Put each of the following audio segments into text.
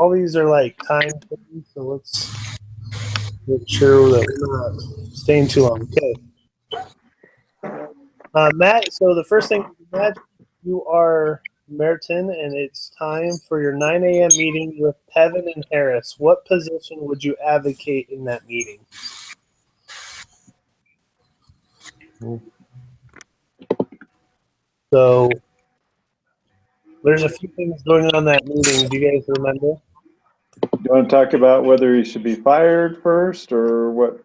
all these are like time things, so let's make sure that we're not staying too long. Okay. Matt, so the first thing, Matt, you are Merton, and it's time for your 9 a.m. meeting with Tevin and Harris. What position would you advocate in that meeting? So there's a few things going on in that meeting. Do you guys remember? You want to talk about whether he should be fired first, or what?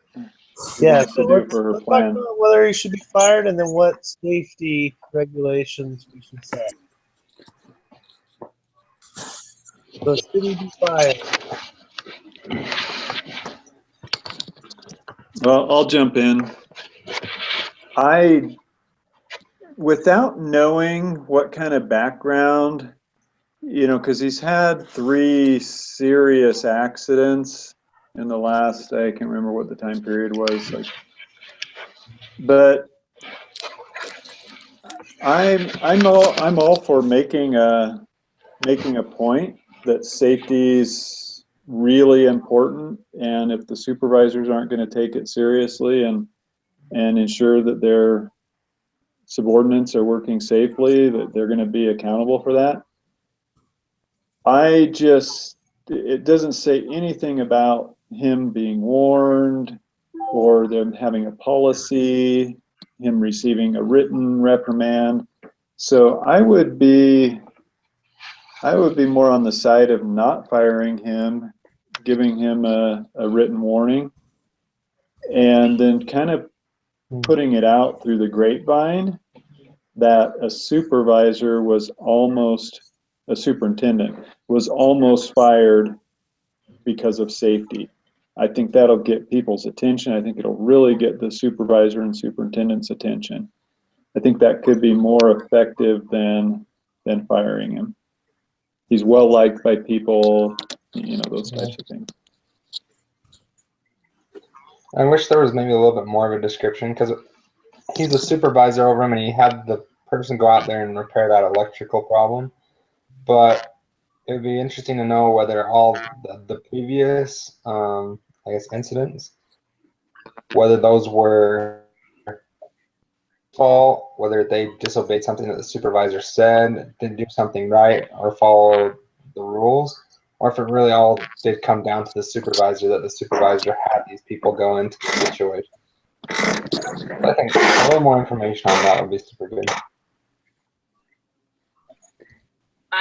Yeah, so do for her let's plan. talk about whether he should be fired and then what safety regulations we should set. So should he be fired? Well, I'll jump in. Without knowing what kind of background, because he's had 3 serious accidents in the last, I can't remember what the time period was, but I'm all for making a point that safety's really important, and if the supervisors aren't going to take it seriously and ensure that their subordinates are working safely, that they're going to be accountable for that. It doesn't say anything about him being warned or them having a policy, him receiving a written reprimand. So I would be more on the side of not firing him, giving him a written warning, and then kind of putting it out through the grapevine that a superintendent was almost fired because of safety. I think that'll get people's attention. I think it'll really get the supervisor and superintendent's attention. I think that could be more effective than firing him. He's well liked by people, those types of things. I wish there was maybe a little bit more of a description, because he's a supervisor over him and he had the person go out there and repair that electrical problem. But it would be interesting to know whether all the previous, incidents, whether those were fault, whether they disobeyed something that the supervisor said, didn't do something right, or follow the rules, or if it really all did come down to the supervisor, that the supervisor had these people go into the situation. I think a little more information on that would be super good.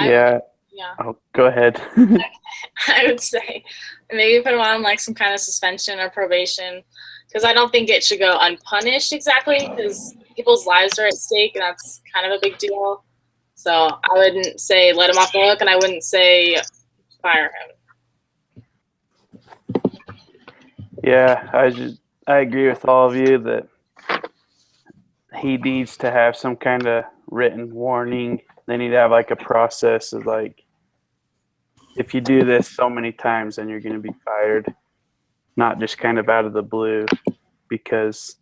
Yeah. Oh, go ahead. I would say maybe put him on like some kind of suspension or probation, because I don't think it should go unpunished exactly, because people's lives are at stake and that's kind of a big deal. So I wouldn't say let him off the hook, and I wouldn't say fire him. Yeah, I agree with all of you that he needs to have some kind of written warning. They need to have like a process of like, if you do this so many times, then you're going to be fired, not just kind of out of the blue, because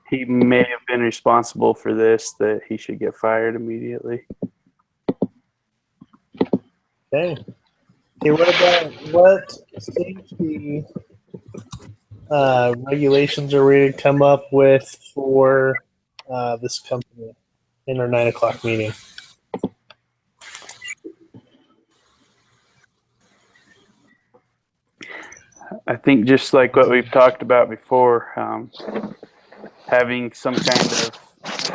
he may have been responsible for this, that he should get fired immediately. Okay. Okay, what safety regulations are we going to come up with for this company in our 9 o'clock meeting? I think just like what we've talked about before, having some kind of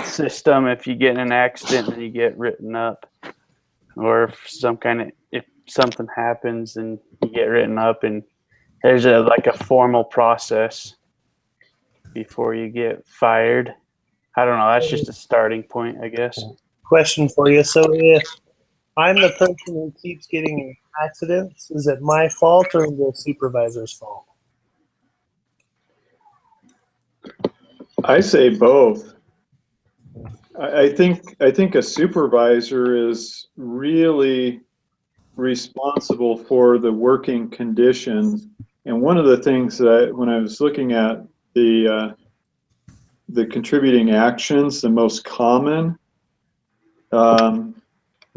system if you get in an accident and you get written up, or if something happens and you get written up, and there's like a formal process before you get fired. I don't know. That's just a starting point, I guess. Question for you. So if I'm the person who keeps getting in accidents, is it my fault or the supervisor's fault? I say both. I think a supervisor is really responsible for the working conditions. And one of the things that when I was looking at the contributing actions, the most common,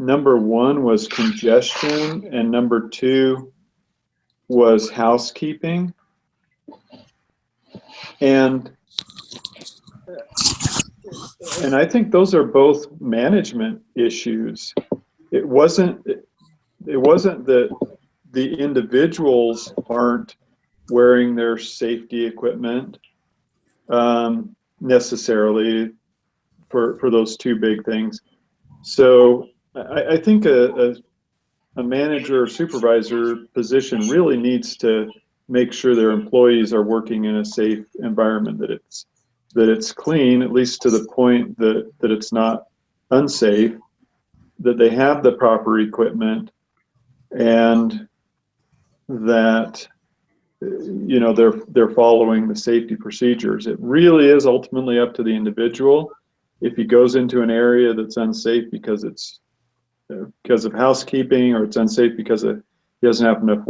number 1 was congestion and number 2 was housekeeping. And I think those are both management issues. It wasn't that the individuals aren't wearing their safety equipment necessarily for those 2 big things. So I think a manager or supervisor position really needs to make sure their employees are working in a safe environment, that it's clean, at least to the point that it's not unsafe, that they have the proper equipment, and that they're following the safety procedures. It really is ultimately up to the individual. If he goes into an area that's unsafe because of housekeeping, or it's unsafe because he doesn't have enough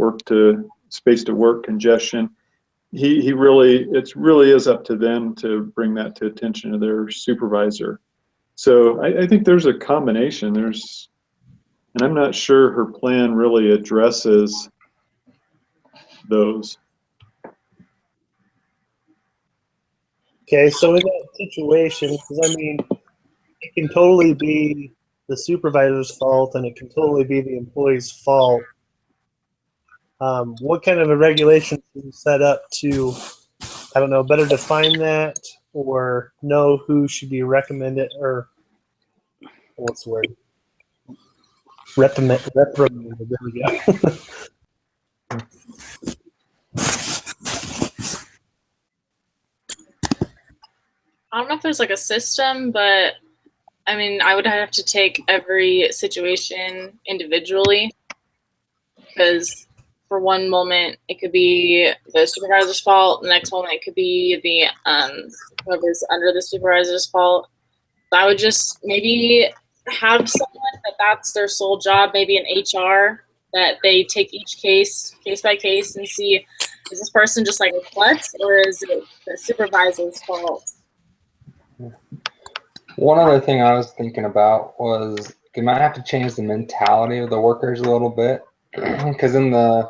space to work, congestion, it really is up to them to bring that to attention of their supervisor. So I think there's a combination. And I'm not sure her plan really addresses those. Okay, so in that situation, because I mean, it can totally be the supervisor's fault and it can totally be the employee's fault. What kind of a regulation can you set up to, I don't know, better define that, or know who should be recommended, or what's the word? Reprimanded. There we go. I don't know if there's like a system, but I mean, I would have to take every situation individually, because for one moment it could be the supervisor's fault, the next moment it could be the whoever's under the supervisor's fault. I would just maybe have someone that's their sole job, maybe an HR, that they take each case by case and see, is this person just like a klutz, or is it the supervisor's fault? One other thing I was thinking about was you might have to change the mentality of the workers a little bit, because in the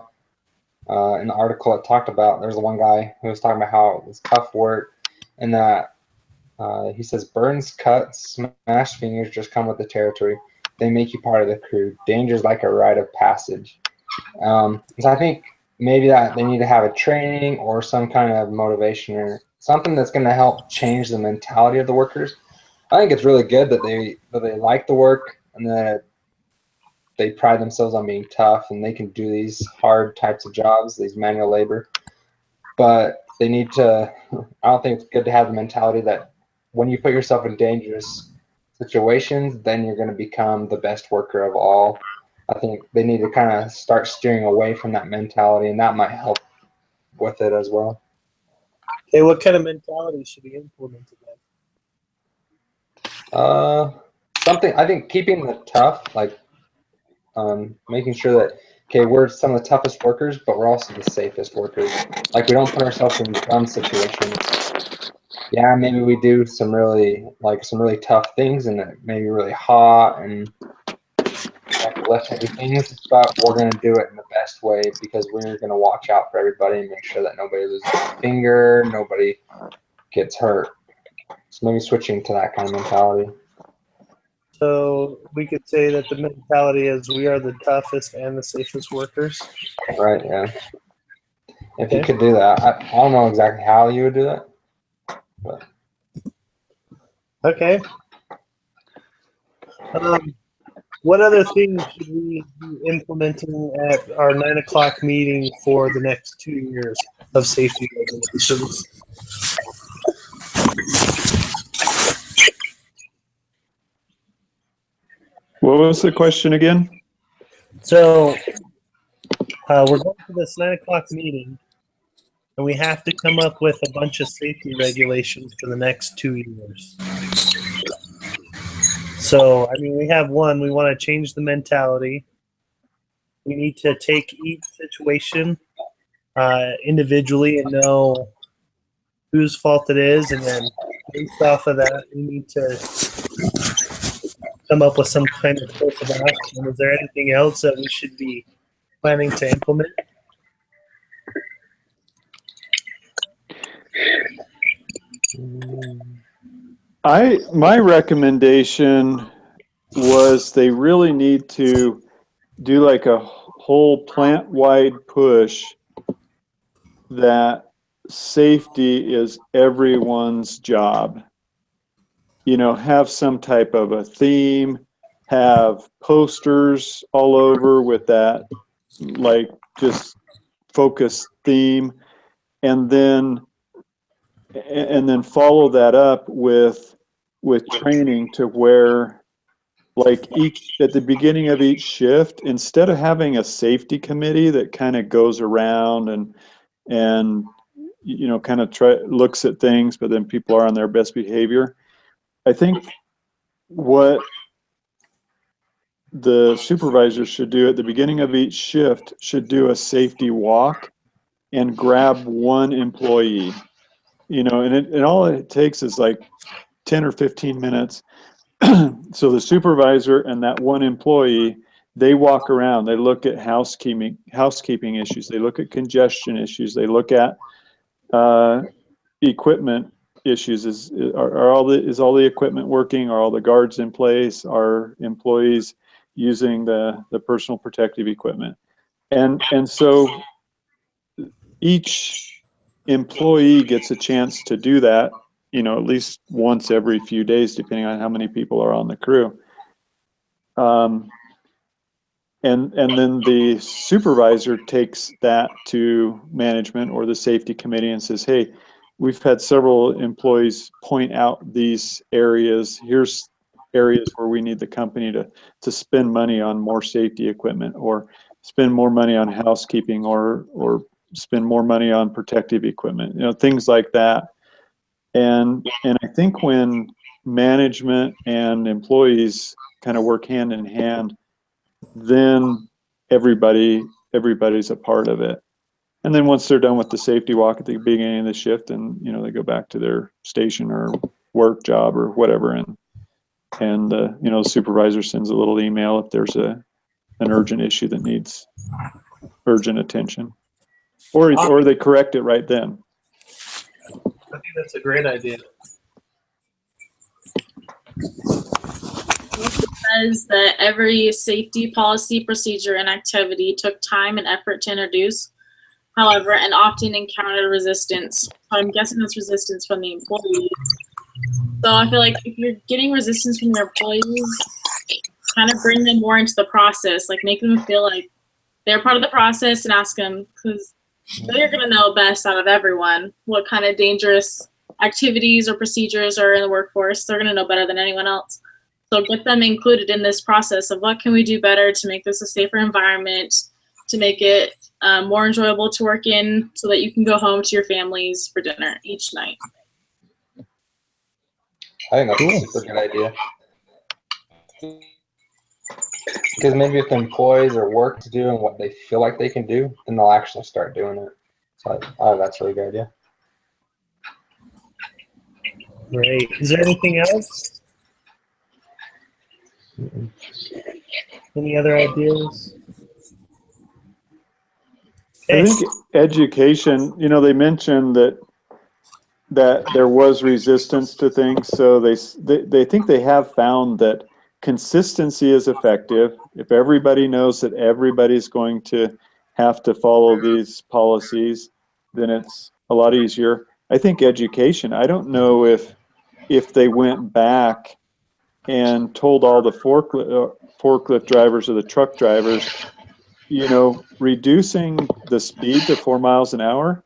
article it talked about, there's one guy who was talking about how it was tough work, and that he says burns, cuts, smashed fingers just come with the territory. They make you part of the crew. Danger's like a rite of passage. So I think maybe that they need to have a training or some kind of motivation or something that's going to help change the mentality of the workers. I think it's really good that they like the work and that they pride themselves on being tough and they can do these hard types of jobs, these manual labor. But they need to, I don't think it's good to have the mentality that when you put yourself in dangerous situations, then you're going to become the best worker of all. I think they need to kind of start steering away from that mentality, and that might help with it as well. Okay, what kind of mentality should be implemented then? Something, I think keeping the tough, like making sure that, okay, we're some of the toughest workers, but we're also the safest workers. Like, we don't put ourselves in dumb situations. Yeah, maybe we do some really tough things, and it may be really hot and lift heavy things, but we're going to do it in the best way because we're going to watch out for everybody and make sure that nobody loses a finger, nobody gets hurt. So maybe switching to that kind of mentality. So we could say that the mentality is we are the toughest and the safest workers. Right, yeah. If you could do that. I don't know exactly how you would do that. But. Okay. What other things should we be implementing at our 9 o'clock meeting for the next 2 years of safety regulations? What was the question again? So we're going to this 9 o'clock meeting, and we have to come up with a bunch of safety regulations for the next 2 years. So, I mean, we have one. We want to change the mentality. We need to take each situation individually and know whose fault it is, and then based off of that, we need to come up with some kind of course of action. Is there anything else that we should be planning to implement? My recommendation was they really need to do like a whole plant-wide push that safety is everyone's job. You know, have some type of a theme, have posters all over with that, like just focused theme, and then follow that up with training to where, like, each at the beginning of each shift, instead of having a safety committee that kind of goes around and you know, kind of looks at things, but then people are on their best behavior. I think what the supervisors should do at the beginning of each shift should do a safety walk and grab one employee, you know, and all it takes is like 10 or 15 minutes. So the supervisor and that one employee, they walk around, they look at housekeeping issues, they look at congestion issues, they look at equipment issues. Is all the equipment working? Are all the guards in place? Are employees using the personal protective equipment? And so each employee gets a chance to do that, you know, at least once every few days, depending on how many people are on the crew. And then the supervisor takes that to management or the safety committee and says, hey, we've had several employees point out these areas. Here's areas where we need the company to spend money on more safety equipment, or spend more money on housekeeping, or spend more money on protective equipment, you know, things like that. And I think when management and employees kind of work hand in hand, then everybody's a part of it. And then once they're done with the safety walk at the beginning of the shift, and you know, they go back to their station or work job or whatever, and you know, the supervisor sends a little email if there's an urgent issue that needs urgent attention, or they correct it right then. I think that's a great idea. Says that every safety policy, procedure, and activity took time and effort to introduce, however, and often encountered resistance. So I'm guessing that's resistance from the employees. So I feel like if you're getting resistance from your employees, kind of bring them more into the process, like make them feel like they're part of the process, and ask them, because they're going to know best out of everyone what kind of dangerous activities or procedures are in the workforce. They're going to know better than anyone else. So get them included in this process of what can we do better to make this a safer environment, to make it more enjoyable to work in, so that you can go home to your families for dinner each night. I think that's a super good idea. Because maybe if the employees are work to do and what they feel like they can do, then they'll actually start doing it. So that's a really good idea. Great. Is there anything else? Any other ideas? I think education, you know, they mentioned that there was resistance to things, so they think they have found that consistency is effective. If everybody knows that everybody's going to have to follow these policies, then it's a lot easier. I think education, I don't know if they went back and told all the forklift drivers or the truck drivers, you know, reducing the speed to 4 miles an hour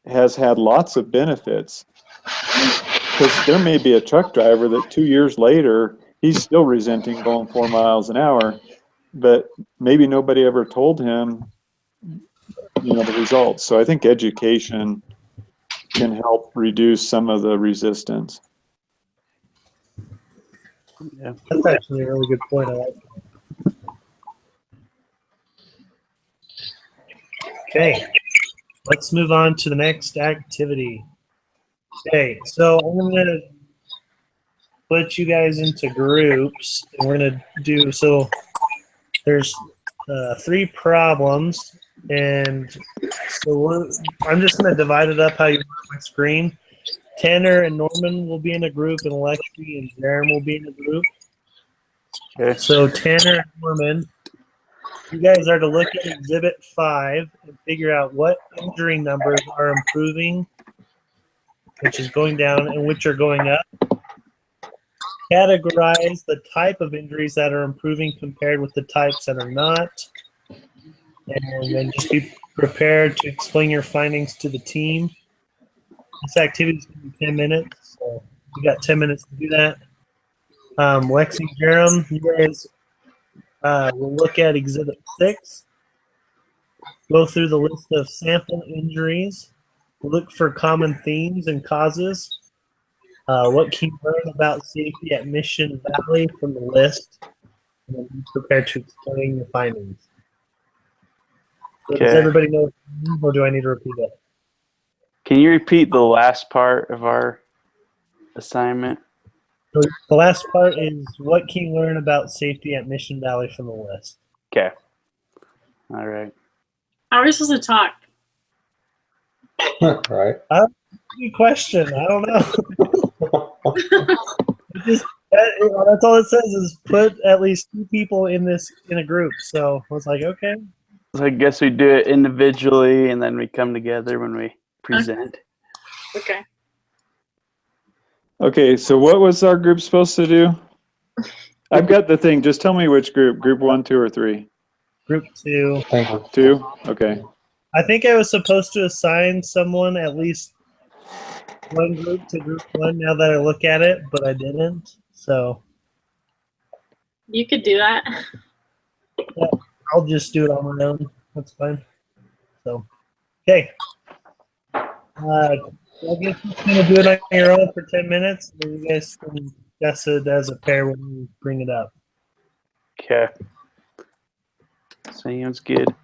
has had lots of benefits. Because there may be a truck driver that 2 years later, he's still resenting going 4 miles an hour, but maybe nobody ever told him, you know, the results. So I think education can help reduce some of the resistance. Yeah. That's actually a really good point. I like it. Okay, let's move on to the next activity. Okay, so I'm going to put you guys into groups, and we're gonna do so. There's 3 problems, and so I'm just gonna divide it up how you want my screen. Tanner and Norman will be in a group, and Lexi and Jerem will be in a group. Okay. So Tanner and Norman, you guys are to look at Exhibit 5 and figure out what injury numbers are improving, which is going down, and which are going up. Categorize the type of injuries that are improving compared with the types that are not. And then just be prepared to explain your findings to the team. This activity is going to be 10 minutes, so you got 10 minutes to do that. Lexi and Jerem, you guys will look at Exhibit 6. Go through the list of sample injuries. Look for common themes and causes. What can you learn about safety at Mission Valley from the list? And then be prepared to explain your findings. So does Okay. everybody know, or do I need to repeat it? Can you repeat the last part of our assignment? So the last part is what can you learn about safety at Mission Valley from the list? Okay. All right. How are we supposed to talk? Right. Good question. I don't know. That's all it says is put at least 2 people in a group. So I was like, okay. So I guess we do it individually and then we come together when we present. Okay. Okay, so what was our group supposed to do? I've got the thing. Just tell me which group. Group 1, 2, or 3? Group 2. Thank you. 2? Okay. I think I was supposed to assign someone at least one group to group 1 now that I look at it, but I didn't. So You could do that. yeah, I'll just do it on my own. That's fine. So, okay. I guess you're going to do it on your own for 10 minutes, and then you guys can discuss it as a pair when you bring it up. Okay. Sounds good.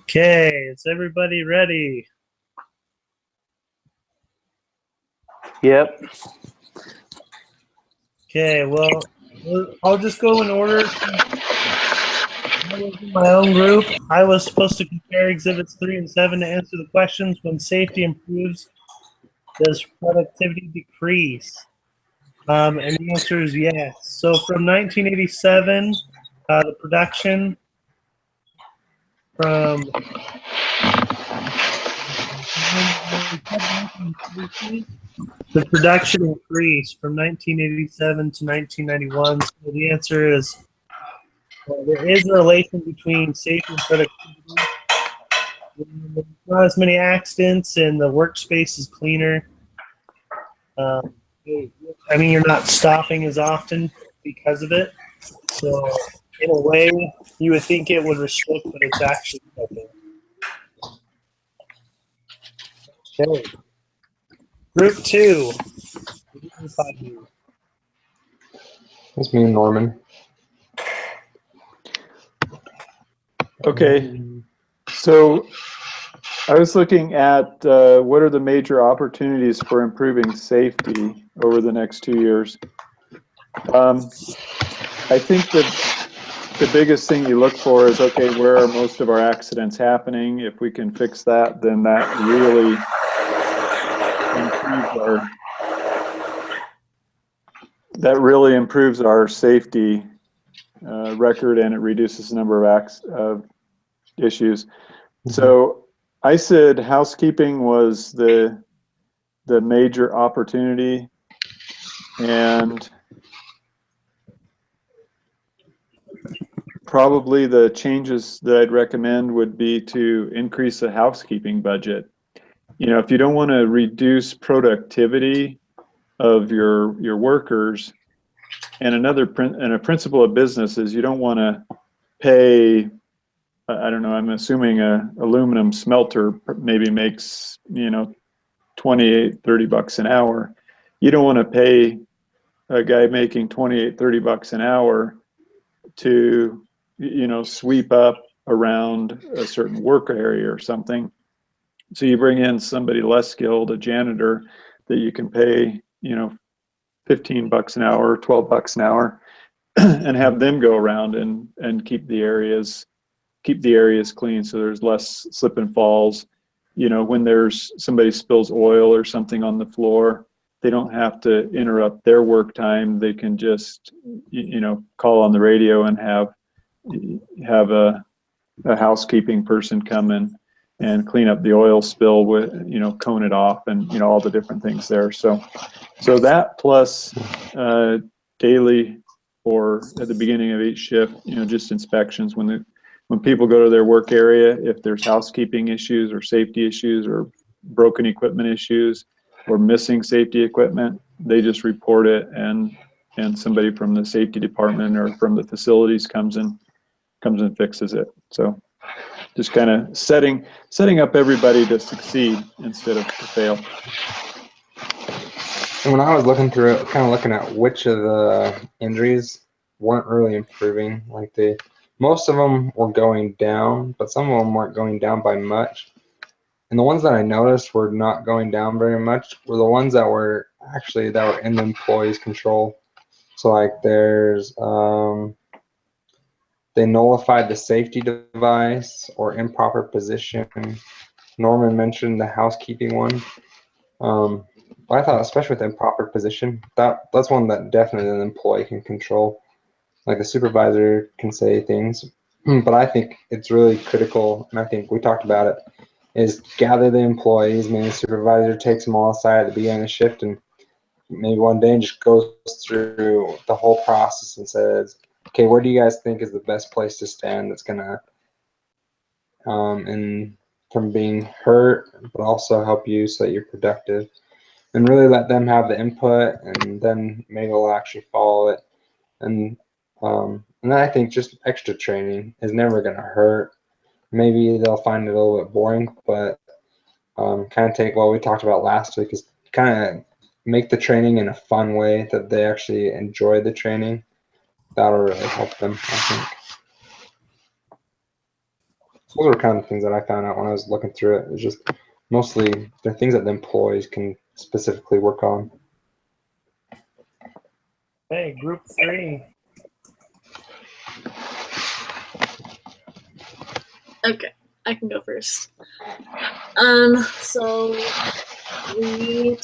Okay, is everybody ready? Yep. Okay, well, I'll just go in order. I was in my own group. I was supposed to compare exhibits 3 and 7 to answer the questions: when safety improves, does productivity decrease? And the answer is yes. So from 1987, the production from the production increased from 1987 to 1991. So the answer is there is a relation between safety and productivity. There's not as many accidents, and the workspace is cleaner. I mean, you're not stopping as often because of it. So, in a way, you would think it would restrict, but it's actually helping. Okay. Group 2. That's me and Norman. Okay, so I was looking at what are the major opportunities for improving safety over the next 2 years. I think that the biggest thing you look for is, okay, where are most of our accidents happening? If we can fix that, then that really improves our safety record, and it reduces the number of issues. Mm-hmm. So I said housekeeping was the major opportunity, and probably the changes that I'd recommend would be to increase the housekeeping budget. You know, if you don't want to reduce productivity of your workers, and a principle of business is you don't want to pay, I don't know, I'm assuming a aluminum smelter maybe makes, $28-30 an hour. You don't want to pay a guy making $28-30 an hour to, sweep up around a certain work area or something. So you bring in somebody less skilled, a janitor, that you can pay, $15 an hour, $12 an hour, and have them go around and keep the areas clean, so there's less slip and falls. When there's somebody spills oil or something on the floor, they don't have to interrupt their work time. They can just call on the radio and have a housekeeping person come in and clean up the oil spill, with cone it off, and all the different things there. So that plus daily, or at the beginning of each shift, just inspections when people go to their work area. If there's housekeeping issues or safety issues or broken equipment issues or missing safety equipment, they just report it, and somebody from the safety department or from the facilities comes and fixes it. So just kind of setting up everybody to succeed instead of to fail. And when I was looking through it, kind of looking at which of the injuries weren't really improving, like most of them were going down, but some of them weren't going down by much. And the ones that I noticed were not going down very much were the ones that were in the employee's control. So like there's they nullified the safety device or improper position. Norman mentioned the housekeeping one. But I thought, especially with improper position, that's one that definitely an employee can control. Like the supervisor can say things, but I think it's really critical, and I think we talked about it, is gather the employees. Maybe the supervisor takes them all aside at the beginning of the shift, and maybe one day and just goes through the whole process and says, okay, where do you guys think is the best place to stand that's gonna and from being hurt, but also help you so that you're productive, and really let them have the input, and then maybe they'll actually follow it. And then I think just extra training is never gonna hurt. Maybe they'll find it a little bit boring, but kind of take what we talked about last week, is kind of make the training in a fun way that they actually enjoy the training. That'll really help them, I think. Those were kind of things that I found out when I was looking through it. It's just mostly the things that the employees can specifically work on. Okay, group 3. Okay, I can go first. So we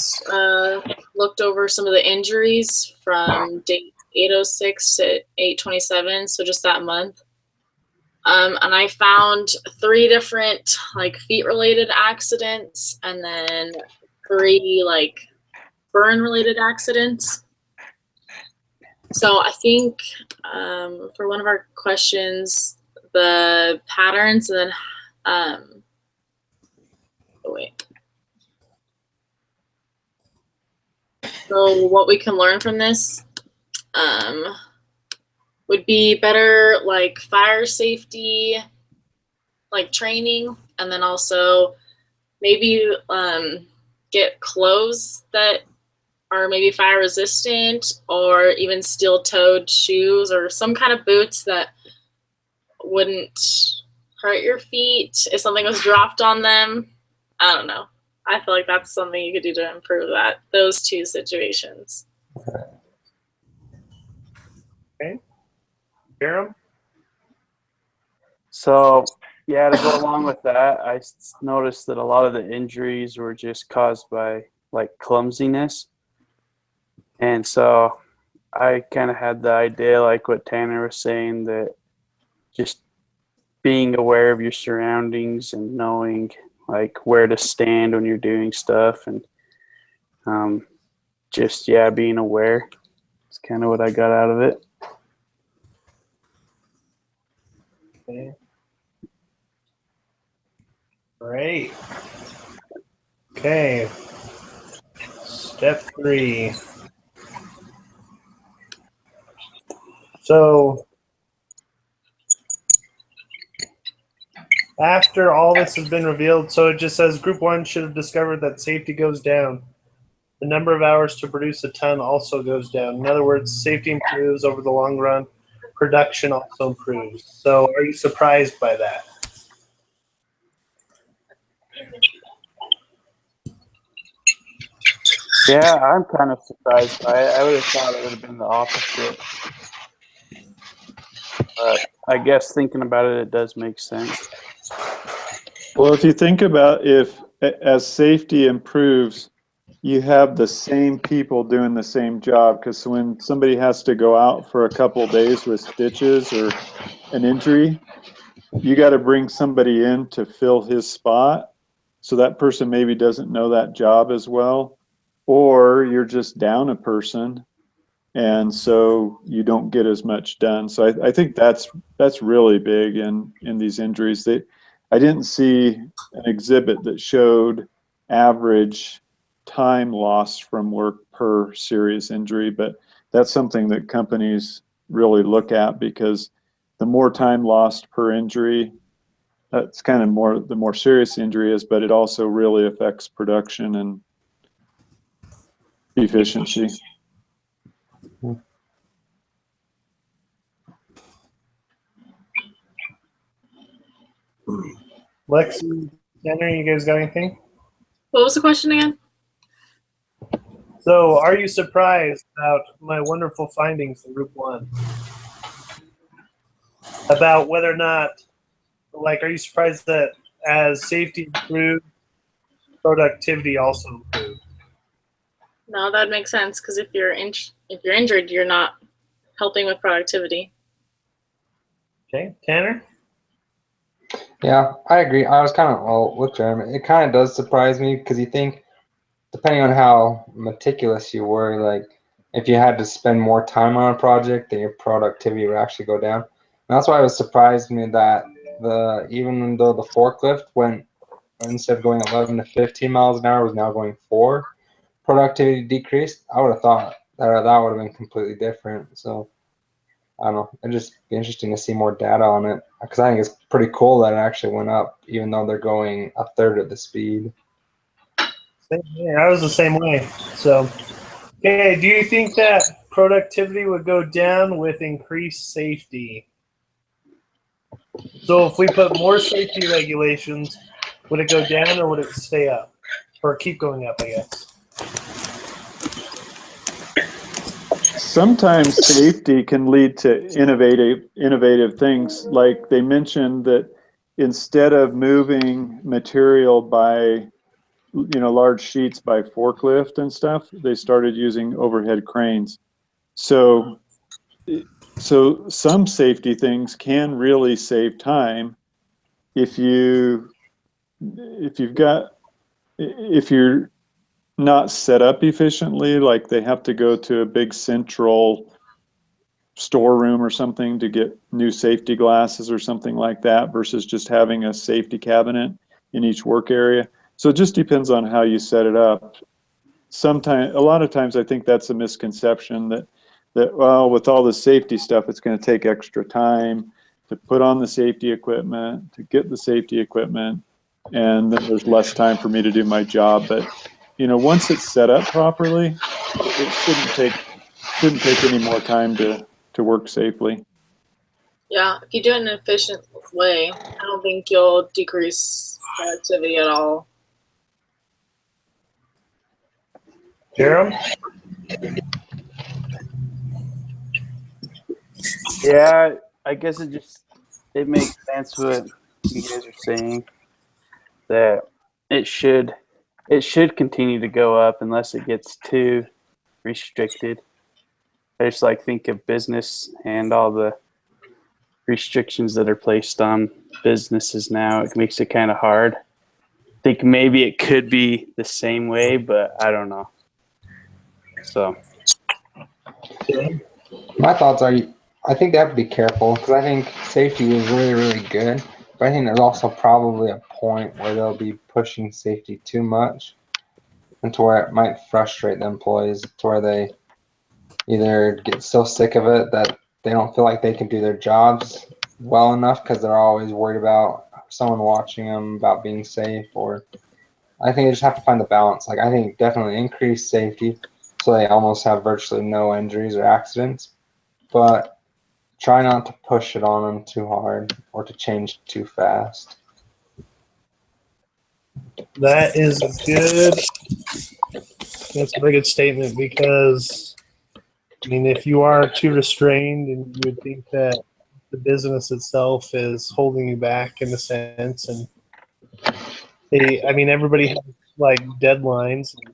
looked over some of the injuries from date 806 to 827, so just that month. And I found 3 different like feet-related accidents, and then 3 like burn-related accidents. So I think for one of our questions, the patterns, and then oh wait. So what we can learn from this would be better like fire safety, like training, and then also maybe get clothes that are maybe fire resistant, or even steel-toed shoes or some kind of boots that wouldn't hurt your feet if something was dropped on them. I don't know. I feel like that's something you could do to improve those 2 situations. Okay. Jerem? So, yeah, to go along with that, I noticed that a lot of the injuries were just caused by like clumsiness. And so I kind of had the idea, like what Tanner was saying, that just being aware of your surroundings and knowing like where to stand when you're doing stuff, and just, yeah, being aware. It's kind of what I got out of it. Okay. Great. Okay. Step 3. So after all this has been revealed, so it just says group 1 should have discovered that safety goes down. The number of hours to produce a ton also goes down. In other words, safety improves over the long run. Production also improves. So are you surprised by that? Yeah, I'm kind of surprised by it. I would have thought it would have been the opposite. But I guess thinking about it, it does make sense. Well, if you think about if as safety improves, you have the same people doing the same job, because when somebody has to go out for a couple of days with stitches or an injury, you got to bring somebody in to fill his spot. So that person maybe doesn't know that job as well, or you're just down a person, and so you don't get as much done. So I think that's really big in these injuries. I didn't see an exhibit that showed average time lost from work per serious injury, but that's something that companies really look at, because the more time lost per injury, that's kind of the more serious the injury is, but it also really affects production and efficiency. Lexi, Tanner, you guys got anything? What was the question again? So are you surprised about my wonderful findings in group 1? About whether or not, like, are you surprised that as safety improved, productivity also improved? No, that makes sense, because if you're injured, you're not helping with productivity. Okay, Tanner? Yeah, I agree. I was kind of, well, with Jeremy, it kind of does surprise me, because you think, depending on how meticulous you were, like if you had to spend more time on a project, then your productivity would actually go down. And that's why it was surprised me that even though the forklift went, instead of going 11 to 15 miles an hour, was now going 4, productivity decreased. I would have thought that would have been completely different. So I don't know. It'd just be interesting to see more data on it, because I think it's pretty cool that it actually went up, even though they're going a third of the speed. Same here. I was the same way. So, okay, do you think that productivity would go down with increased safety? So if we put more safety regulations, would it go down or would it stay up? Or keep going up, I guess? Sometimes safety can lead to innovative things. Like they mentioned that instead of moving material by large sheets by forklift and stuff, they started using overhead cranes. So some safety things can really save time if you're not set up efficiently, like they have to go to a big central storeroom or something to get new safety glasses or something like that versus just having a safety cabinet in each work area. So it just depends on how you set it up. A lot of times I think that's a misconception that well, with all the safety stuff, it's going to take extra time to put on the safety equipment, to get the safety equipment, and then there's less time for me to do my job. But once it's set up properly, it shouldn't take any more time to work safely. Yeah, if you do it in an efficient way, I don't think you'll decrease productivity at all. Jerem? Yeah, I guess it makes sense what you guys are saying, that it should continue to go up unless it gets too restricted. I just think of business and all the restrictions that are placed on businesses now. It makes it kind of hard. I think maybe it could be the same way, but I don't know. So My thoughts are, I think they have to be careful because I think safety is really, really good. But I think there's also probably a point where they'll be pushing safety too much and to where it might frustrate the employees to where they either get so sick of it that they don't feel like they can do their jobs well enough because they're always worried about someone watching them, about being safe. Or I think they just have to find the balance. I think definitely increase safety so they almost have virtually no injuries or accidents, but try not to push it on them too hard or to change too fast. That's a very good statement because, if you are too restrained, and you would think that the business itself is holding you back in a sense, and everybody has deadlines. And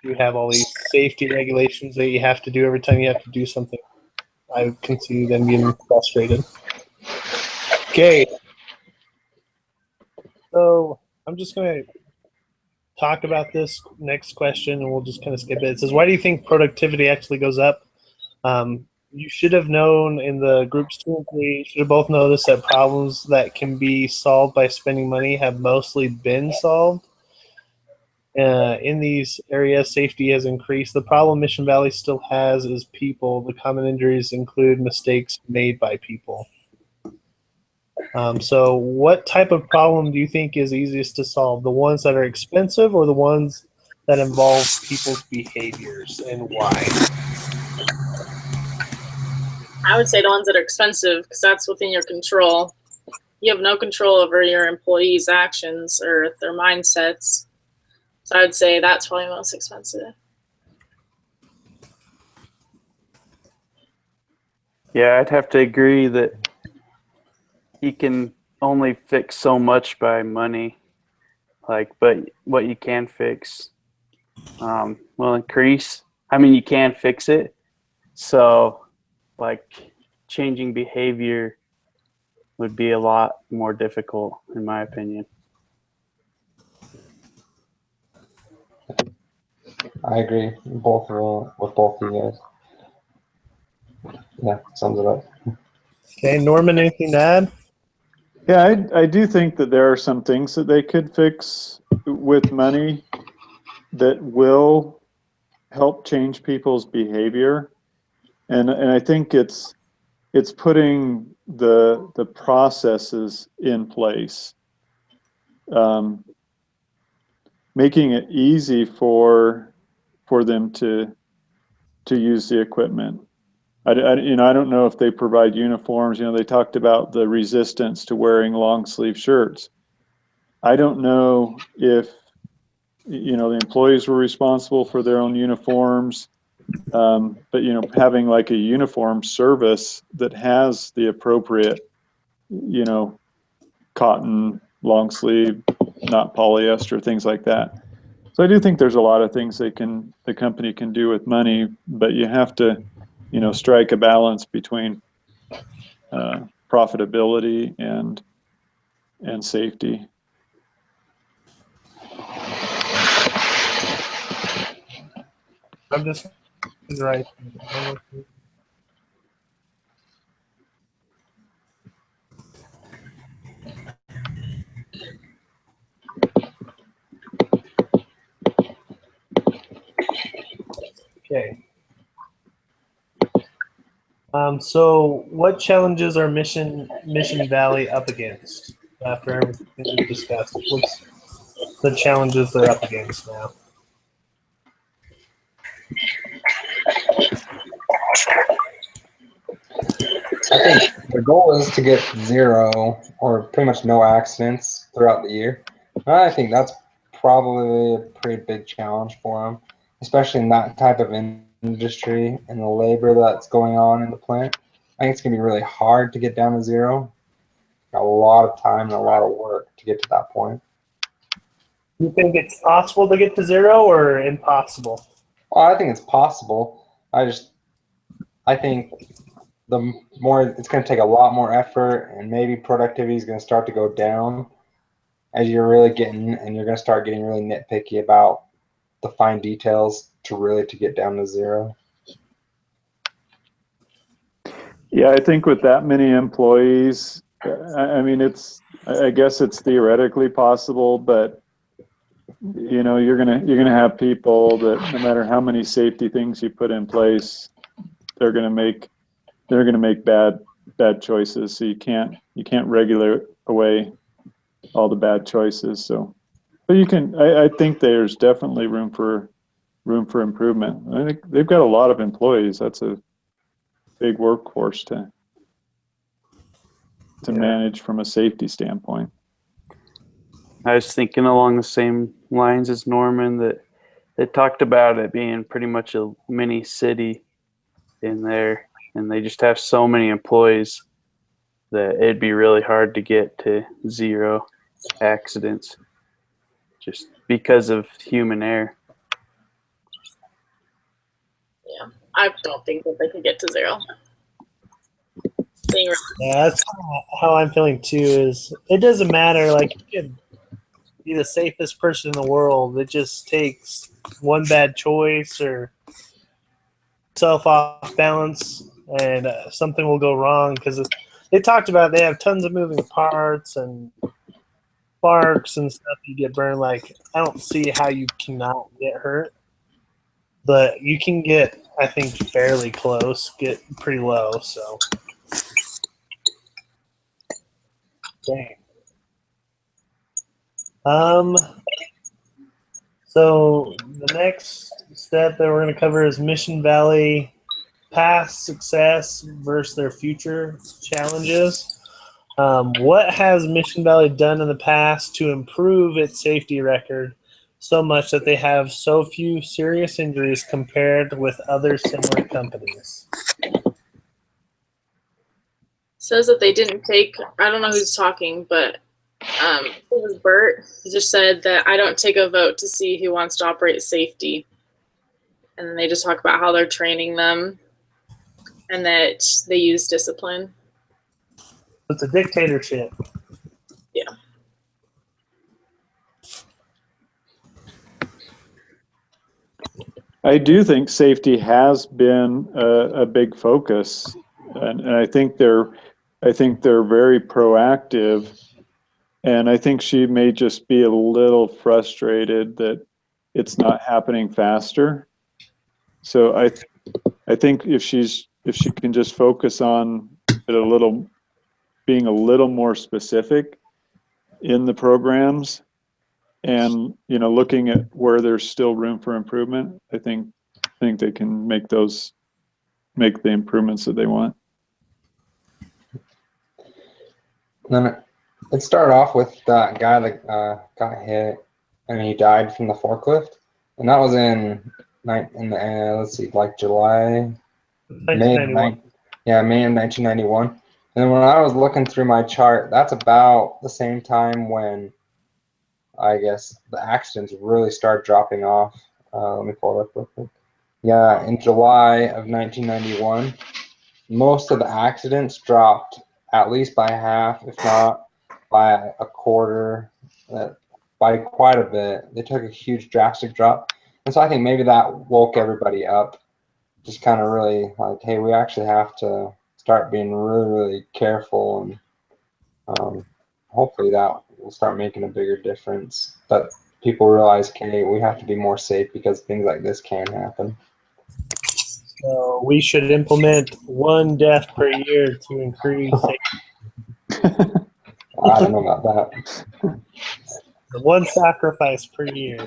you have all these safety regulations that you have to do every time you have to do something. I can see them being frustrated. Okay. So I'm just going to talk about this next question, and we'll just kind of skip it. It says, why do you think productivity actually goes up? You should have known in the groups 2 and 3, you should have both noticed that problems that can be solved by spending money have mostly been solved. In these areas, safety has increased. The problem Mission Valley still has is people. The common injuries include mistakes made by people. So what type of problem do you think is easiest to solve? The ones that are expensive or the ones that involve people's behaviors, and why? I would say the ones that are expensive because that's within your control. You have no control over your employees' actions or their mindsets. So I would say that's probably most expensive. yeah, I'd have to agree that you can only fix so much by money, but what you can fix will increase. You can fix it. So changing behavior would be a lot more difficult, in my opinion. I agree with both of you guys. Yeah, sums it up. Okay, Norman, anything to add? Yeah, I do think that there are some things that they could fix with money that will help change people's behavior, and I think it's putting the processes in place, making it easy for them to use the equipment. I don't know if they provide uniforms. They talked about the resistance to wearing long sleeve shirts. I don't know if, the employees were responsible for their own uniforms. But, having like a uniform service that has the appropriate, cotton, long sleeve, not polyester, things like that. So I do think there's a lot of things the company can do with money, but you have to, strike a balance between profitability and safety. I'm just right. Okay. So what challenges are Mission Valley up against after everything we've discussed? What's the challenges they're up against now? I think the goal is to get 0 or pretty much no accidents throughout the year. And I think that's probably a pretty big challenge for them, especially in that type of industry and the labor that's going on in the plant. I think it's going to be really hard to get down to 0. A lot of time and a lot of work to get to that point. You think it's possible to get to 0 or impossible? Well, I think it's possible. I think the more it's going to take a lot more effort, and maybe productivity is going to start to go down as you're really getting, and you're going to start getting really nitpicky about the fine details to get down to 0. Yeah, I think with that many employees, I guess it's theoretically possible, but you're gonna have people that no matter how many safety things you put in place, they're gonna make bad choices. So you can't regulate away all the bad choices. So, but you can. I think there's definitely room for improvement. I think they've got a lot of employees. That's a big workforce to manage from a safety standpoint. I was thinking along the same lines as Norman, that they talked about it being pretty much a mini city in there, and they just have so many employees that it'd be really hard to get to 0 accidents just because of human error. Yeah, I don't think that they could get to 0. Yeah, that's how I'm feeling too. Is it doesn't matter. Like, you could be the safest person in the world. It just takes one bad choice or self off balance, and something will go wrong. Because they talked about they have tons of moving parts and sparks and stuff. You get burned. Like, I don't see how you cannot get hurt, but you can get, I think, fairly close. Get pretty low. So. Dang. So the next step that we're going to cover is Mission Valley past success versus their future challenges. What has Mission Valley done in the past to improve its safety record so much that they have so few serious injuries compared with other similar companies? Says that they didn't take, I don't know who's talking, but it was Bert. He just said that I don't take a vote to see who wants to operate safety. And then they just talk about how they're training them and that they use discipline. It's a dictatorship. Yeah. I do think safety has been a big focus, and I think they're very proactive. And I think she may just be a little frustrated that it's not happening faster. So I think if she can just focus on it being a little more specific in the programs, and looking at where there's still room for improvement, I think they can make those make the improvements that they want. Then it started off with that guy that got hit and he died from the forklift, and that was in let's see, like July, May of 1991. May of 1991. And then when I was looking through my chart, that's about the same time when I guess the accidents really start dropping off. Let me pull it up real quick. Yeah, in July of 1991, most of the accidents dropped at least by half, if not by a quarter, by quite a bit. They took a huge drastic drop. And so I think maybe that woke everybody up, just kind of really like, hey, we actually have to start being really, really careful, and hopefully that will start making a bigger difference. That people realize, okay, we have to be more safe because things like this can happen. So we should implement 1 death per year to increase safety. I don't know about that. 1 sacrifice per year.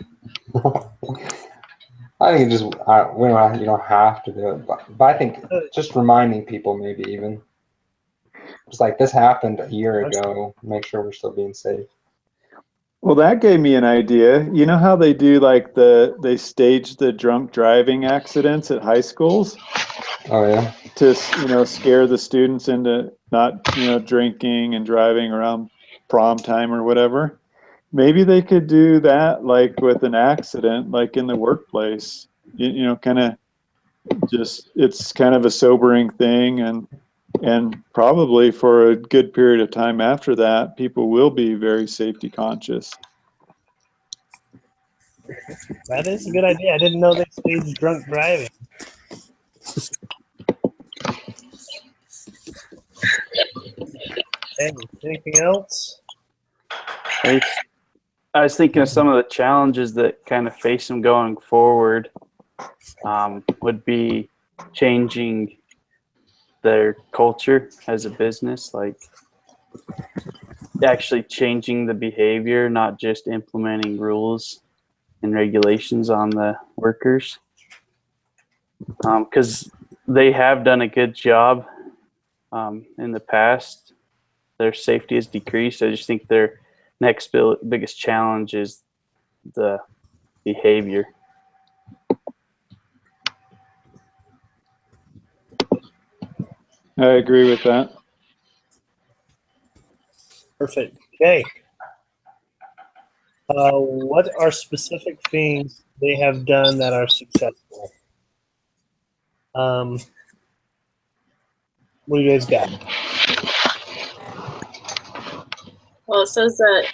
I think just we don't, you don't have to do it, but I think just reminding people, maybe even just like this happened a year ago, make sure we're still being safe. Well, that gave me an idea. You know how they do like they stage the drunk driving accidents at high schools Oh yeah. to, you know, scare the students into not, you know, drinking and driving around prom time or whatever. Maybe they could do that like with an accident, like in the workplace. You know, kind of just, it's kind of a sobering thing, and probably for a good period of time after that, people will be very safety conscious. That is a good idea. I didn't know they staged drunk driving. Hey, anything else? I was thinking of some of the challenges that kind of face them going forward. Would be changing their culture as a business, like actually changing the behavior, not just implementing rules and regulations on the workers. Because they have done a good job in the past. Their safety has decreased. I just think their next biggest challenge is the behavior. I agree with that. Perfect. Okay. What are specific things they have done that are successful? What do you guys got? Well, it says that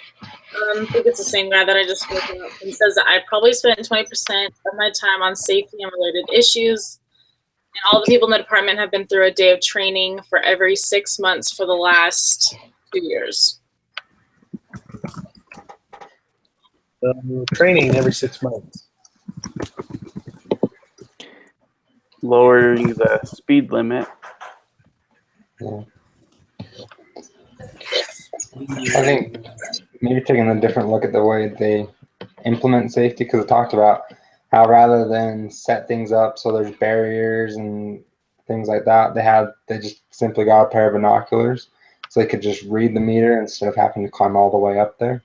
I think it's the same guy that I just spoke about. It says that I probably spent 20% of my time on safety and related issues. And all the people in the department have been through a day of training for every 6 months for the last 2 years. Training every 6 months. Lowering the speed limit. Yeah. I think maybe taking a different look at the way they implement safety, because it talked about how rather than set things up so there's barriers and things like that, they just simply got a pair of binoculars so they could just read the meter instead of having to climb all the way up there.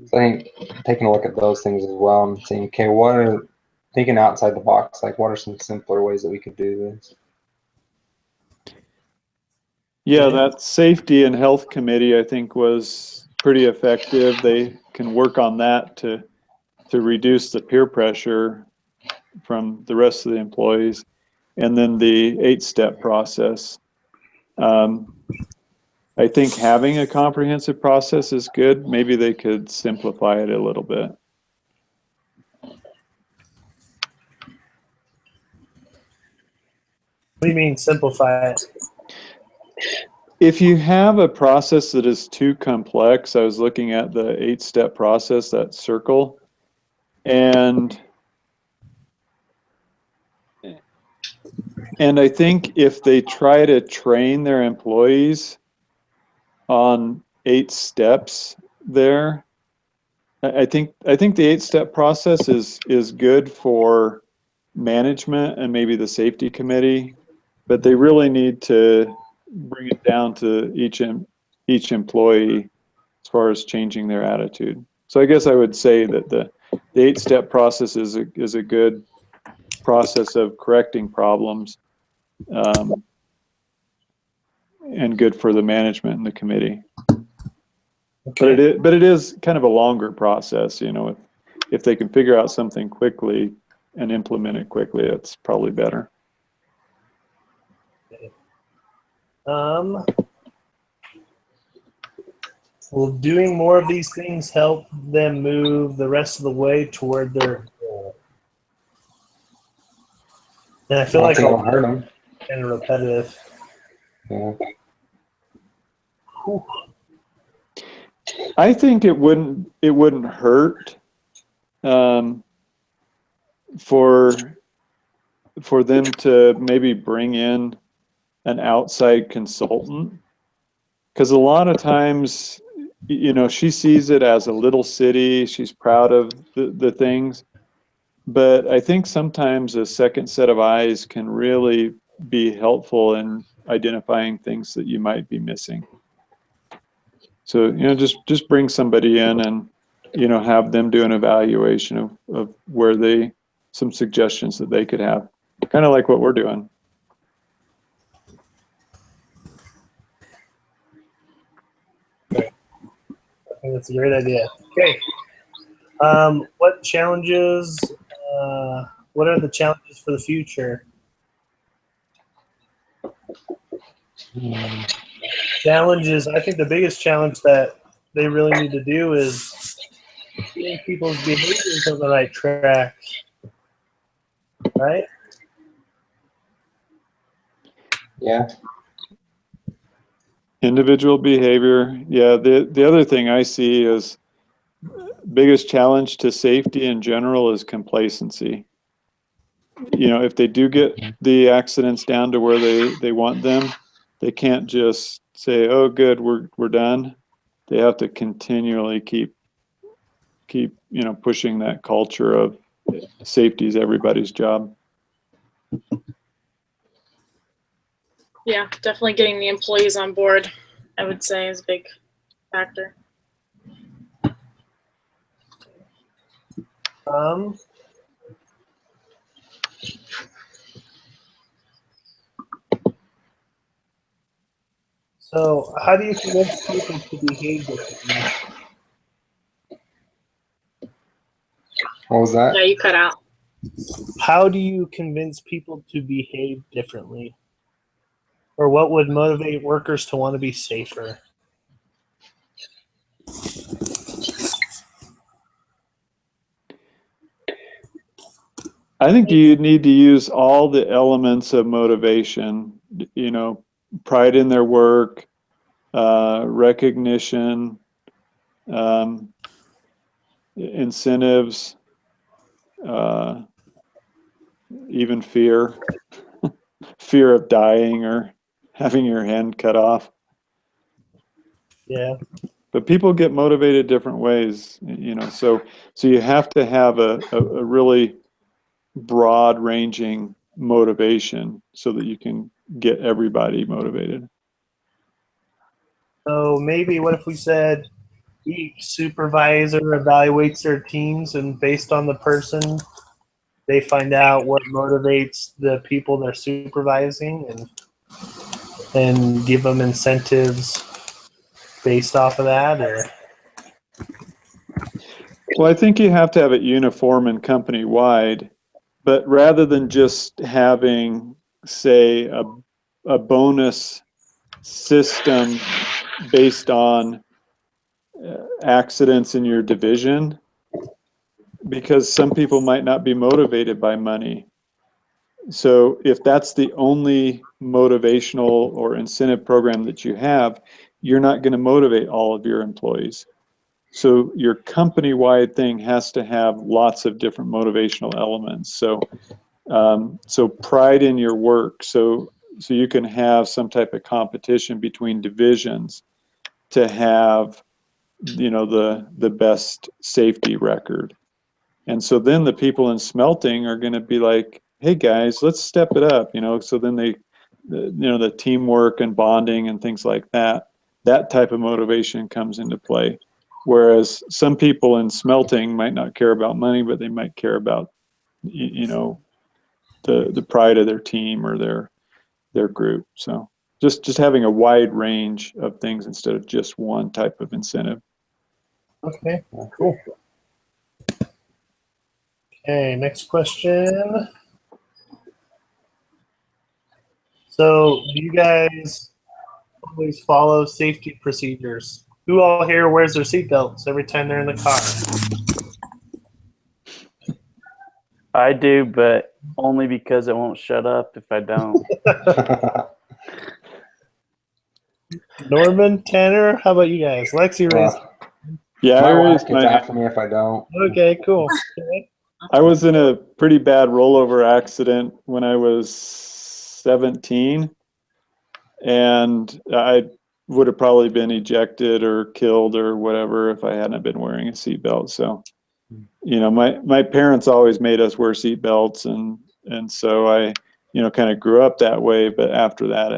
So I think taking a look at those things as well and saying, okay, thinking outside the box, like what are some simpler ways that we could do this? Yeah, that safety and health committee, I think, was pretty effective. They can work on that to reduce the peer pressure from the rest of the employees. And then the 8-step process. I think having a comprehensive process is good. Maybe they could simplify it a little bit. What do you mean simplify it? If you have a process that is too complex, I was looking at the 8-step process, that circle, and I think if they try to train their employees on 8 steps there, I think the 8-step process is good for management and maybe the safety committee but they really need to bring it down to each employee as far as changing their attitude. So I guess I would say that the 8-step process is a good process of correcting problems, and good for the management and the committee. Okay. But it is kind of a longer process, you know. If they can figure out something quickly and implement it quickly, it's probably better. Will doing more of these things help them move the rest of the way toward their goal? And I feel like it'll I'm hurt them. kind of repetitive. Yeah. Whew. I think it wouldn't hurt for them to maybe bring in an outside consultant, because a lot of times, you know, she sees it as a little city. She's proud of the things, but I think sometimes a second set of eyes can really be helpful in identifying things that you might be missing. So, you know, just bring somebody in and, you know, have them do an evaluation of where some suggestions that they could have, kind of like what we're doing. I think that's a great idea. Okay. What challenges, what are the challenges for the future? Challenges, I think the biggest challenge that they really need to do is getting people's behaviors on the right track. Right? Yeah. Individual behavior. Yeah, the other thing I see is biggest challenge to safety in general is complacency. You know, if they do get the accidents down to where they want them, they can't just say, "Oh, good, we're done." They have to continually keep you know, pushing that culture of safety is everybody's job. Yeah, definitely getting the employees on board, I would say, is a big factor. So how do you convince people to behave differently? What was that? Yeah, you cut out. How do you convince people to behave differently? Or what would motivate workers to want to be safer? I think you need to use all the elements of motivation, you know, pride in their work, recognition, incentives, even fear of dying or having your hand cut off. Yeah. But people get motivated different ways, you know, so you have to have a really broad ranging motivation so that you can get everybody motivated. So maybe what if we said each supervisor evaluates their teams, and based on the person, they find out what motivates the people they're supervising, and give them incentives based off of that? Or Well, I think you have to have it uniform and company wide, but rather than just having, say, a bonus system based on accidents in your division, because some people might not be motivated by money. So if that's the only motivational or incentive program that you have, you're not going to motivate all of your employees. So your company-wide thing has to have lots of different motivational elements. So so pride in your work. So you can have some type of competition between divisions to have, you know, the best safety record. And so then the people in smelting are going to be like, "Hey guys, let's step it up," you know. So then the teamwork and bonding and things like that. That type of motivation comes into play. Whereas some people in smelting might not care about money, but they might care about, the pride of their team or their group. So just having a wide range of things instead of just one type of incentive. Okay, cool. Okay, next question. So, do you guys always follow safety procedures? Who all here wears their seatbelts every time they're in the car? I do, but only because it won't shut up if I don't. Norman, Tanner, how about you guys? Lexi raised. Yeah, My wife gets after me if I don't. Okay, cool. Okay. I was in a pretty bad rollover accident when I was 17, and I would have probably been ejected or killed or whatever if I hadn't been wearing a seatbelt. So, my parents always made us wear seatbelts, and so I, kind of grew up that way. But after that,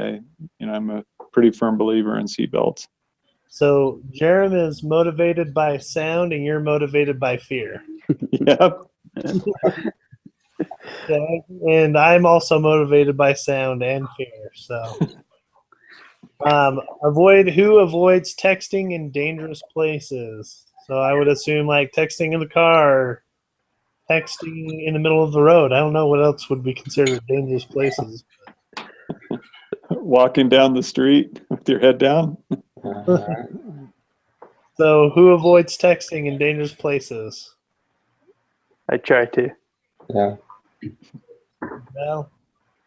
I'm a pretty firm believer in seatbelts. So, Jerem is motivated by sound, and you're motivated by fear. Yep. Okay. And I'm also motivated by sound and fear. So, who avoids texting in dangerous places? So I would assume like texting in the car, or texting in the middle of the road. I don't know what else would be considered dangerous places. Walking down the street with your head down. So who avoids texting in dangerous places? I try to. Yeah. Well,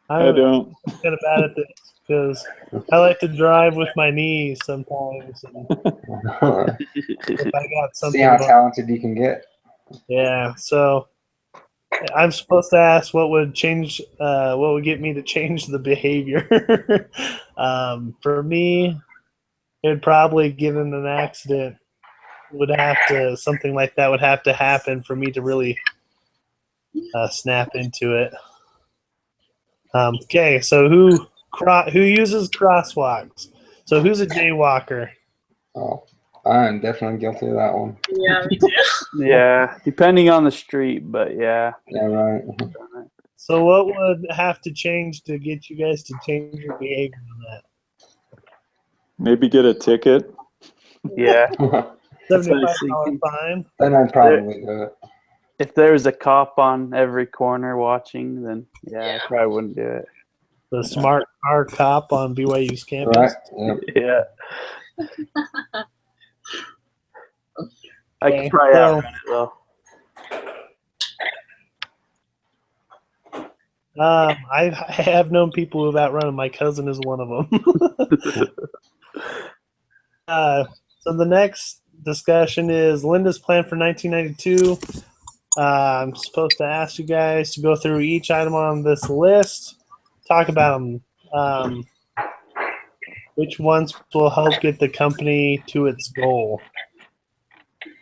I don't. kind of bad at this because I like to drive with my knees sometimes. And if I got something, See how talented you can get. Yeah. So I'm supposed to ask what would get me to change the behavior. For me, it'd probably, given an accident, something like that would have to happen for me to really snap into it. Okay, so who uses crosswalks? So who's a jaywalker? Oh, I'm definitely guilty of that one. Yeah, me too. Yeah, depending on the street, but yeah. Yeah, right. So what would have to change to get you guys to change your behavior on that? Maybe get a ticket. Yeah. $75 fine. Then I'd probably do it. If there was a cop on every corner watching, then yeah, I probably wouldn't do it. The smart car cop on BYU's Right? campus. Yep. Yeah. I Okay, could probably so- outrun it though. I have known people who've outrun him. My cousin is one of them. So the next discussion is Linda's plan for 1992. I'm supposed to ask you guys to go through each item on this list, talk about them, which ones will help get the company to its goal.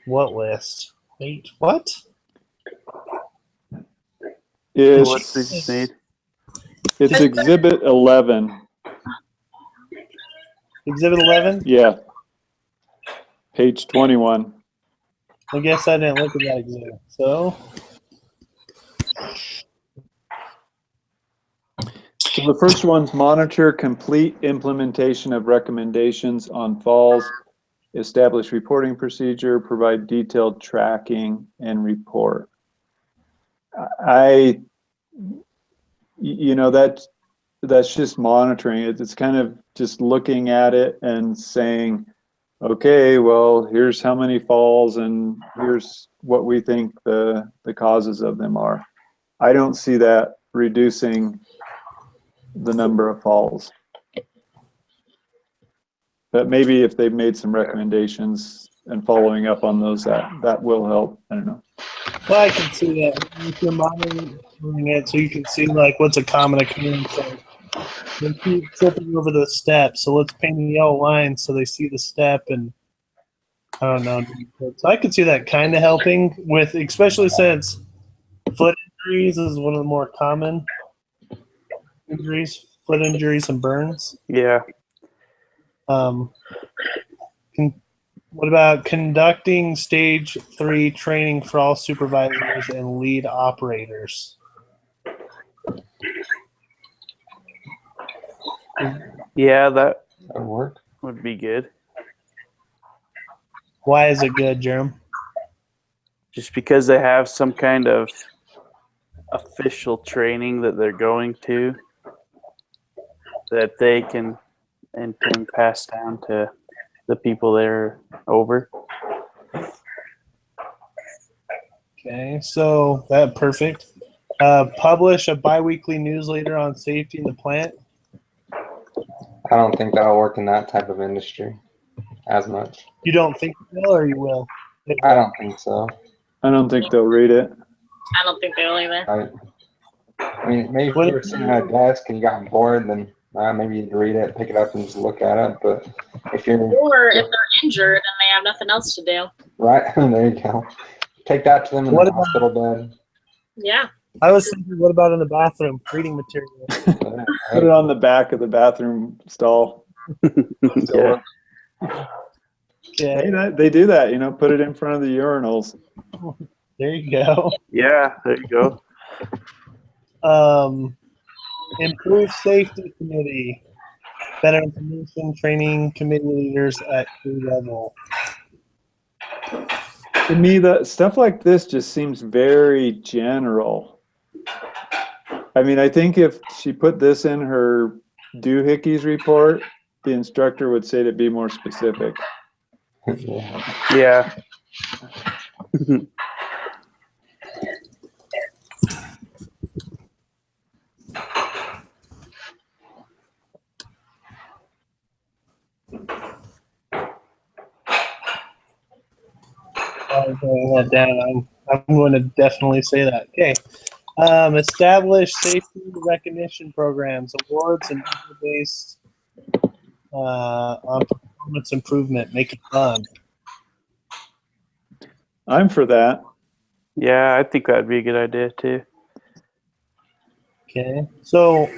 What list? Wait, what? What we just made. It's Exhibit 11. Exhibit 11? Yeah. Page 21. I guess I didn't look at that exhibit. So the first one's monitor complete implementation of recommendations on falls, establish reporting procedure, provide detailed tracking, and report. That's just monitoring it. It's kind of just looking at it and saying, okay, well, here's how many falls and here's what we think the causes of them are. I don't see that reducing the number of falls. But maybe if they've made some recommendations and following up on those, that will help. I don't know. well, I can see that. If you're monitoring it, so you can see like what's a common occurrence. They keep tripping over the steps, so let's paint a yellow line so they see the step, and I don't know. So I could see that kind of helping with, especially since foot injuries is one of the more common injuries. foot injuries and burns. Yeah. What about conducting stage 3 training for all supervisors and lead operators? Yeah, that That would work. would be good. Why is it good, Jerem? Just because they have some kind of official training that they're going to that they can in turn pass down to the people they're over. Okay, so that perfect. Publish a biweekly newsletter on safety in the plant. I don't think that'll work in that type of industry as much. You don't think you will, or you will? I don't think so. I don't think they'll read it. I don't think they will either. I mean, maybe if What you were if- sitting at a desk and you got bored, then maybe you'd read it, pick it up, and just look at it. But if you're Or if they're injured and they have nothing else to do. right, there you go. Take that to them in What the about- hospital bed. Yeah. I was thinking, what about in the bathroom? Reading material. Put it on the back of the bathroom stall. Yeah. Okay, They do that, you know, put it in front of the urinals. there you go. Yeah, there you go. Improve safety committee. Better information, training committee leaders at crew level. To me, that stuff like this just seems very general. I mean, I think if she put this in her doohickeys report, the instructor would say to be more specific. Yeah. Yeah. I'm writing that down. I'm going to definitely say that. Okay. Establish safety recognition programs, awards, and based on performance improvement. Make it fun. I'm for that. Yeah, I think that'd be a good idea too. Okay. So,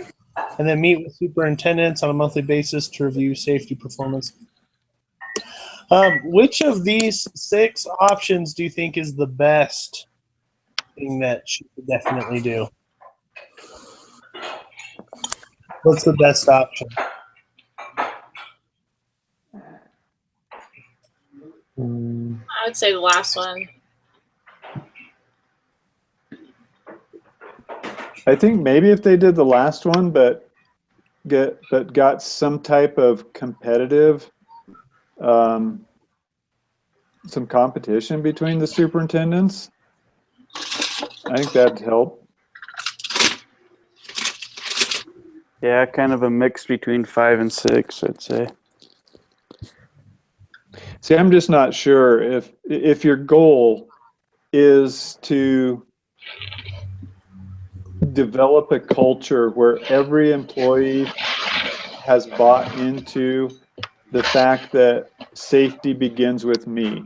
and then meet with superintendents on a monthly basis to review safety performance. Which of these 6 options do you think is the best thing that she could definitely do? What's the best option? I would say the last one. I think maybe if they did the last one, but got some type of competitive, some competition between the superintendents, I think that'd help. Yeah, kind of a mix between 5 and 6, I'd say. See, I'm just not sure if your goal is to develop a culture where every employee has bought into the fact that safety begins with me,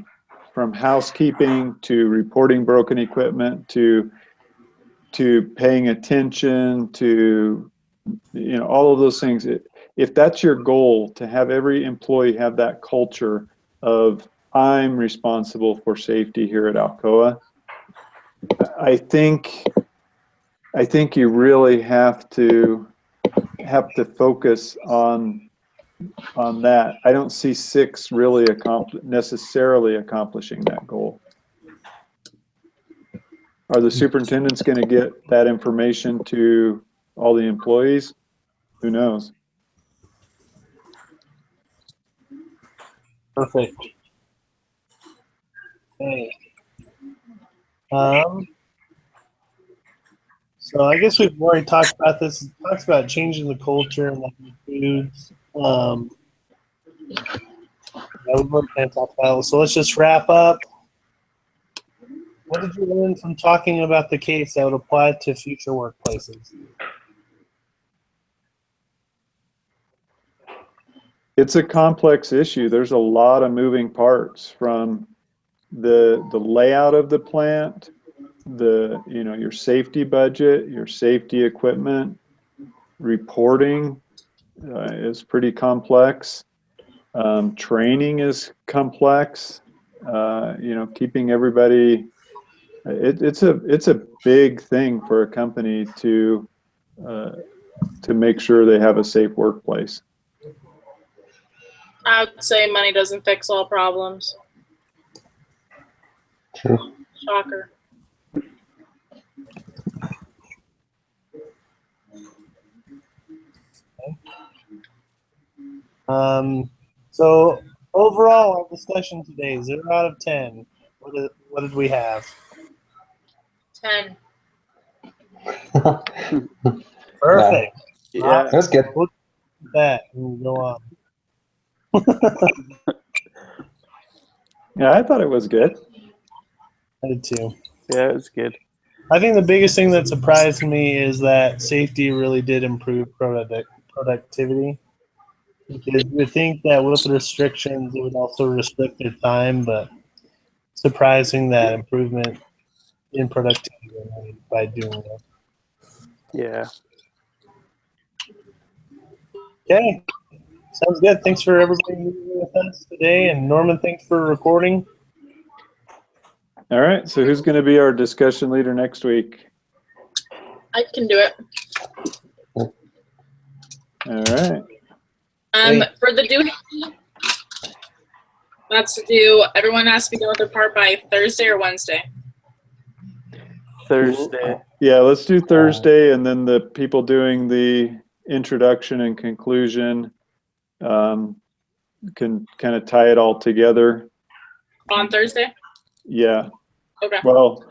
from housekeeping to reporting broken equipment to paying attention to, you know, all of those things. If that's your goal, to have every employee have that culture of I'm responsible for safety here at Alcoa, I think you really have to focus on that. I don't see 6 really necessarily accomplishing that goal. Are the superintendents going to get that information to all the employees? Who knows? Perfect. Okay. So I guess we've already talked about this. It talks about changing the culture and like foods. Yeah, we've already kind of talked about it. So let's just wrap up. What did you learn from talking about the case that would apply to future workplaces? It's a complex issue. There's a lot of moving parts, from the layout of the plant, your safety budget, your safety equipment, reporting is pretty complex. Training is complex. Keeping everybody. It's a big thing for a company to make sure they have a safe workplace. I would say money doesn't fix all problems. True. Shocker. So overall, our discussion today, 0 out of 10. What did we have? 10. Perfect. Yeah. That's good. Look at that. And go on. Yeah, I thought it was good. I did too. Yeah, it's good. I think the biggest thing that surprised me is that safety really did improve productivity. Because you would think that with the restrictions, it would also restrict their time, but surprising that improvement in productivity was made by doing that. Yeah. Okay, sounds good. Thanks for everybody meeting with us today, and Norman, thanks for recording. All right, so who's going to be our discussion leader next week? I can do it. All right. For the doohickey, that's due. Everyone has to be done with their part by Thursday or Wednesday. Thursday. Yeah, let's do Thursday, and then the people doing the introduction and conclusion can kind of tie it all together. On Thursday? Yeah. Okay. Well,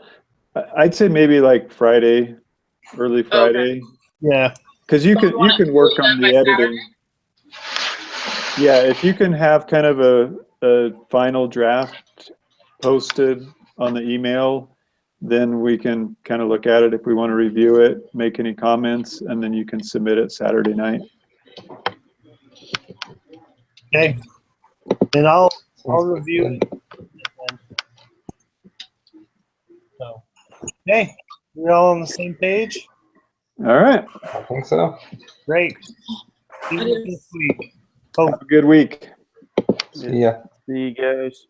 I'd say maybe like Friday, early Friday. Yeah. Because you can work on the editing. Saturday? Yeah, if you can have kind of a final draft posted on the email, then we can kind of look at it if we want to review it, make any comments, and then you can submit it Saturday night. Okay. And I'll review it. So, okay, we're all on the same page. All right. I think so. Great. See you this week. Oh. Have a good week. See ya. See you guys.